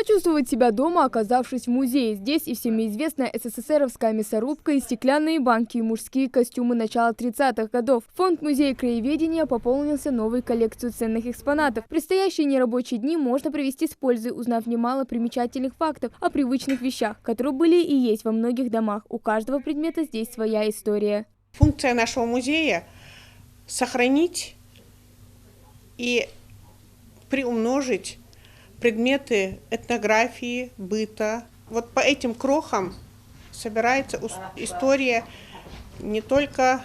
Почувствовать себя дома, оказавшись в музее. Здесь и всеми известная СССРовская мясорубка, и стеклянные банки, и мужские костюмы начала 30-х годов. Фонд музея краеведения пополнился новой коллекцией ценных экспонатов. Предстоящие нерабочие дни можно провести с пользой, узнав немало примечательных фактов о привычных вещах, которые были и есть во многих домах. У каждого предмета здесь своя история. Функция нашего музея – сохранить и приумножить предметы этнографии, быта. Вот по этим крохам собирается история не только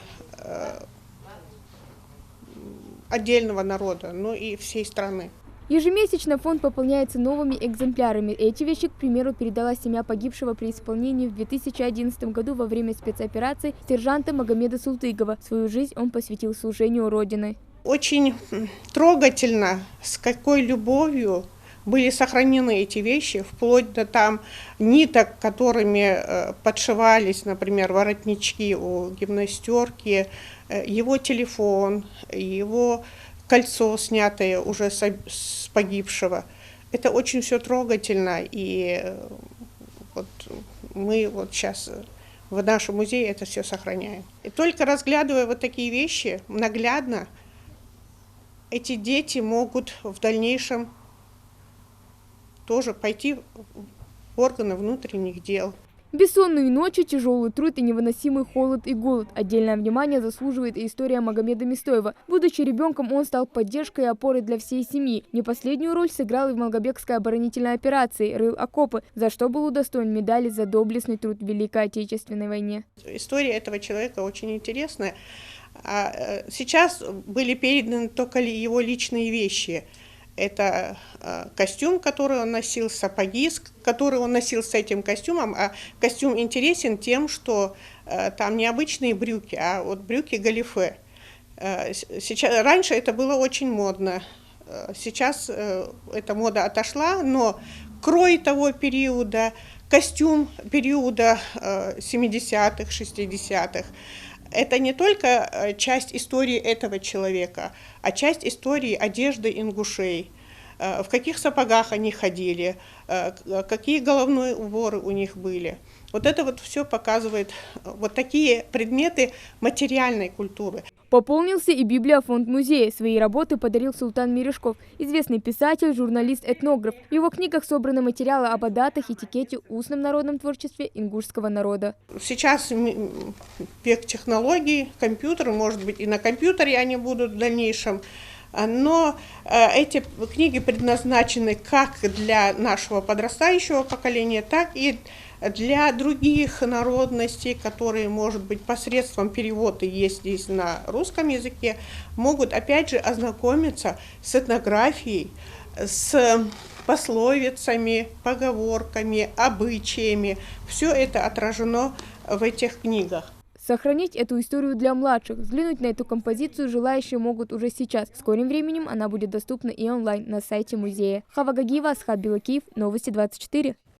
отдельного народа, но и всей страны. Ежемесячно фонд пополняется новыми экземплярами. Эти вещи, к примеру, передала семья погибшего при исполнении в 2011 году во время спецоперации сержанта Магомеда Султыгова. Свою жизнь он посвятил служению Родины. Очень трогательно, с какой любовью были сохранены эти вещи, вплоть до там ниток, которыми подшивались, например, воротнички у гимнастерки, его телефон, его кольцо, снятое уже с погибшего. Это очень все трогательно, и вот мы вот сейчас в нашем музее это все сохраняем. И только разглядывая вот такие вещи наглядно, эти дети могут в дальнейшем тоже пойти в органы внутренних дел. Бессонные ночи, тяжелый труд и невыносимый холод и голод. Отдельное внимание заслуживает и история Магомеда Мистоева. Будучи ребенком, он стал поддержкой и опорой для всей семьи. Не последнюю роль сыграл и в Малгобекской оборонительной операции, рыл окопы, за что был удостоен медали за доблестный труд в Великой Отечественной войне. История этого человека очень интересная. Сейчас были переданы только его личные вещи. Это костюм, который он носил, сапоги, которые он носил с этим костюмом. А костюм интересен тем, что там не обычные брюки, а вот брюки галифе. Раньше это было очень модно. Сейчас эта мода отошла, но крой того периода, костюм периода 70-х, 60-х, это не только часть истории этого человека, а часть истории одежды ингушей, в каких сапогах они ходили, какие головные уборы у них были. Вот это вот все показывает вот такие предметы материальной культуры. Пополнился и библиофонд музея. Свои работы подарил Султан Мережков, известный писатель, журналист, этнограф. В его книгах собраны материалы об адатах, этикете, устном народном творчестве ингушского народа. Сейчас век технологий, компьютер, может быть, и на компьютере они будут в дальнейшем. Но эти книги предназначены как для нашего подрастающего поколения, так и для других народностей, которые, может быть, посредством перевода есть здесь на русском языке, могут опять же ознакомиться с этнографией, с пословицами, поговорками, обычаями. Все это отражено в этих книгах. Сохранить эту историю для младших. Взглянуть на эту композицию желающие могут уже сейчас. В скором временем она будет доступна и онлайн на сайте музея. Хава Гагиева, Асхат Белакиев, Новости 24.